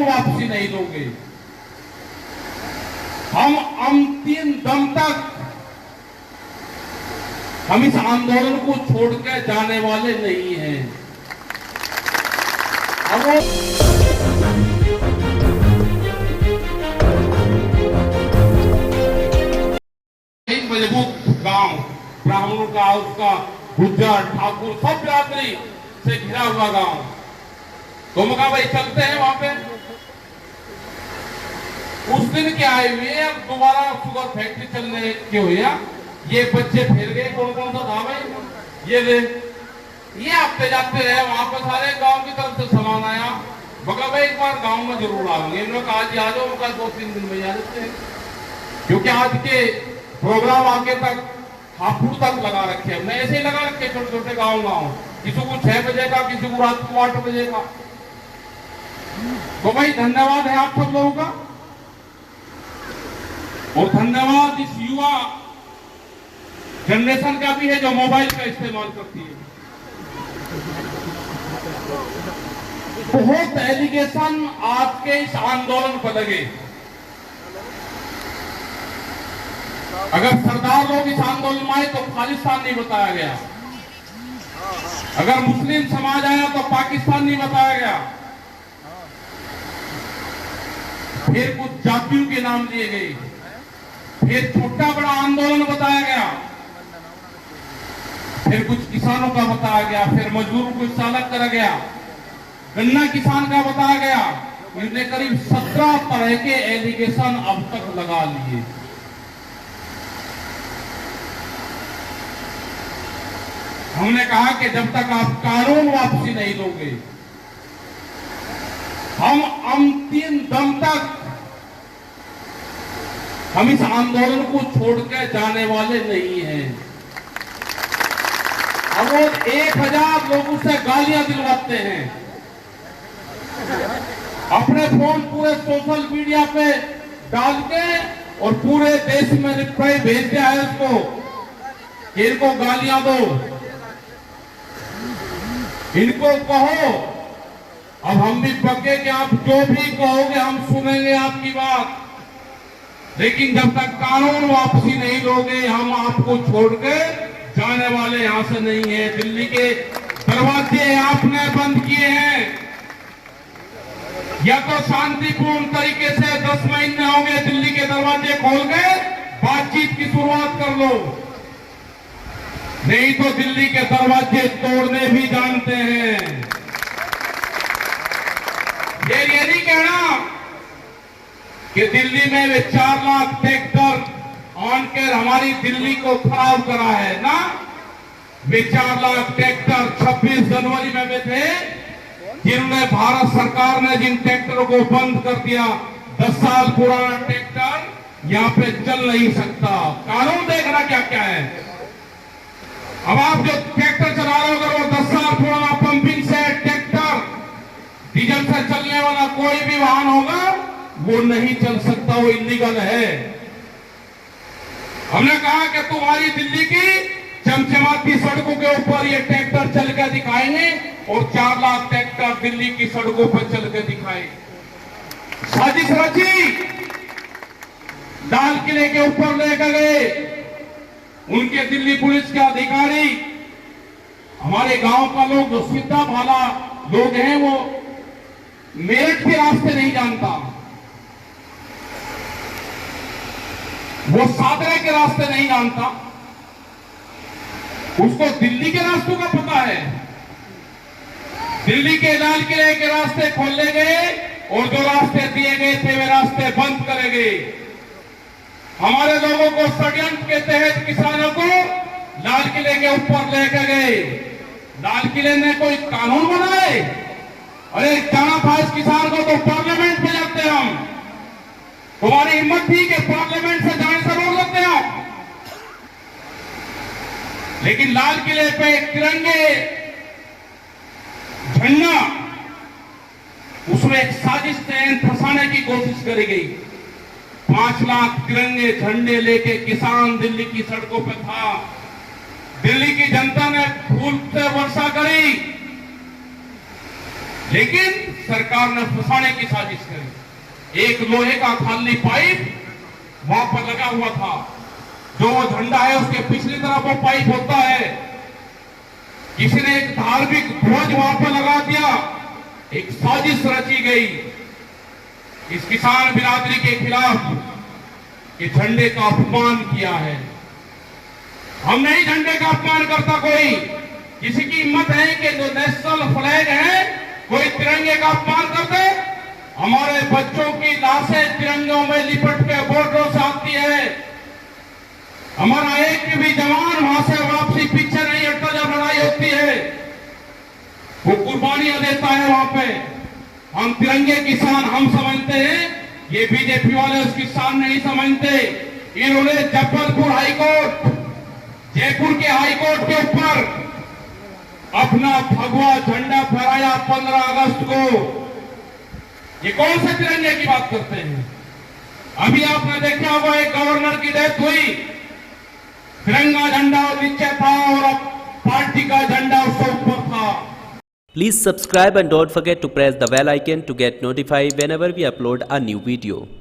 वापसी नहीं दोगे। हम अंतिम दम तक हम इस आंदोलन को छोड़कर जाने वाले नहीं हैं। अब एक मजबूत गांव, ब्राह्मणों का, उसका गुज्जर ठाकुर सब बिरादरी से घिरा हुआ गांव, तो हम कहा भाई चलते हैं वहां पे। उस दिन क्या है, वे अब दोबारा शुगर फैक्ट्री चलने के हुए, ये बच्चे फिर गए। कौन कौन सा था भाई, ये आते जाते रहे, वहां पर सारे गांव की तरफ से सामान आया। मगर भाई एक बार गांव में जरूर आएंगे। इन्होंने कहा आज आ जाओ, कल 2-3 दिन में आ जाते हैं, क्योंकि आज के प्रोग्राम आगे तक हापुड़ तक लगा रखे, हमने ऐसे ही लगा रखे छोटे छोटे गाँव, किसी को 6 बजे का, किसी को रात को 8 बजे का। तो भाई धन्यवाद है आप सब लोगों का, और धन्यवाद इस युवा जनरेशन का भी है जो मोबाइल का इस्तेमाल करती है। बहुत एलिगेशन आपके इस आंदोलन पर लगे। अगर सरदार लोग इस आंदोलन में आए तो खालिस्तान नहीं बताया गया, अगर मुस्लिम समाज आया तो पाकिस्तान नहीं बताया गया, फिर कुछ जातियों के नाम लिए गए, फिर छोटा बड़ा आंदोलन बताया गया, फिर कुछ किसानों का बताया गया, फिर मजदूरों को इससे अलग करा गया, गन्ना किसान का बताया गया। इनने करीब 17 तरह के एलिगेशन अब तक लगा लिए। हमने कहा कि जब तक आप कानून वापसी नहीं दोगे, हम अंतिम दम तक हम इस आंदोलन को छोड़कर जाने वाले नहीं हैं। अब वो 1000 लोगों से गालियां दिलवाते हैं, अपने फोन पूरे सोशल मीडिया पे डाल के, और पूरे देश में रिप्लाई भेज दिया है उसको, इनको गालियां दो, इनको कहो। अब हम भी पक्के कि आप जो भी कहोगे हम सुनेंगे आपकी बात, लेकिन जब तक कानून वापसी नहीं लोगे हम आपको छोड़ के जाने वाले यहां से नहीं है। दिल्ली के दरवाजे आपने बंद किए हैं, या तो शांतिपूर्ण तरीके से 10 महीने हो गए, दिल्ली के दरवाजे खोल के बातचीत की शुरुआत कर लो, नहीं तो दिल्ली के दरवाजे तोड़ने भी जानते हैं। ये नहीं कहना कि दिल्ली में वे 4 लाख ट्रैक्टर आनकर हमारी दिल्ली को खराब करा है ना। वे 4 लाख ट्रैक्टर 26 जनवरी में वे थे जिनमें भारत सरकार ने जिन ट्रैक्टरों को बंद कर दिया। 10 साल पुराना ट्रैक्टर यहाँ पे चल नहीं सकता। कानून देखना क्या क्या है। अब आप जो ट्रैक्टर चला रहे हो, अगर वो 10 साल पुराना पंपिंग सेट ट्रैक्टर डीजल से चलने वाला कोई भी वाहन होगा, वो नहीं चल सकता, वो इलीगल है। हमने कहा कि तुम्हारी दिल्ली की चमचमाती सड़कों के ऊपर ये ट्रैक्टर चल के दिखाएंगे, और 4 लाख ट्रैक्टर दिल्ली की सड़कों पर चल के दिखाए। साजिश रची, लाल किले के ऊपर लेकर गए उनके दिल्ली पुलिस के अधिकारी। हमारे गांव का लोग जो सीधा भाला लोग हैं, वो मेरठ के रास्ते नहीं जानता, वो सादरे के रास्ते नहीं जानता, उसको दिल्ली के रास्तों का पता है। दिल्ली के लाल किले के रास्ते खोले गए, और जो रास्ते दिए गए थे वे रास्ते बंद करे गए। हमारे लोगों को षड्यंत्र के तहत किसानों को लाल किले के ऊपर लेकर गए। लाल किले ने कोई कानून बनाए? अरे जाना था इस किसान को तो पार्लियामेंट में जाते हम। तुम्हारी हिम्मत थी कि पार्लियामेंट से जाने से रोक लेते आप। लेकिन लाल किले पे तिरंगे झंडा, उसमें एक साजिश तहत फंसाने की कोशिश करी गई। 5 लाख तिरंगे झंडे लेके किसान दिल्ली की सड़कों पर था। दिल्ली की जनता ने फूल से वर्षा करी, लेकिन सरकार ने फंसाने की साजिश करी। एक लोहे का खाली पाइप वहां पर लगा हुआ था, जो झंडा है उसके पिछली तरफ वो पाइप होता है। किसी ने एक धार्मिक ध्वज वहां पर लगा दिया, एक साजिश रची गई इस किसान बिरादरी के खिलाफ। ये झंडे का अपमान किया है। हम नहीं झंडे का अपमान करता कोई। किसी की हिम्मत है कि जो नेशनल फ्लैग है कोई तिरंगे का अपमान कर दे? हमारे बच्चों की लाशें तिरंगों में लिपट के बॉर्डरों से आती है। हमारा एक भी जवान वहां से वापसी पीछे नहीं हटता जब लड़ाई होती है, वो कुर्बानियां देता है वहां पे। हम तिरंगे किसान हम समझते हैं, ये बीजेपी वाले उसकी शान नहीं समझते। इन्होंने जबलपुर हाईकोर्ट, जयपुर के हाईकोर्ट के ऊपर अपना भगवा झंडा फहराया 15 अगस्त को। ये कौन से तिरंगे की बात करते हैं? अभी आपने देखा होगा एक गवर्नर की डेथ हुई, तिरंगा झंडा नीचे था और अब पार्टी का झंडा उससे ऊपर था। Please subscribe and don't forget to press the bell icon to get notified whenever we upload a new video.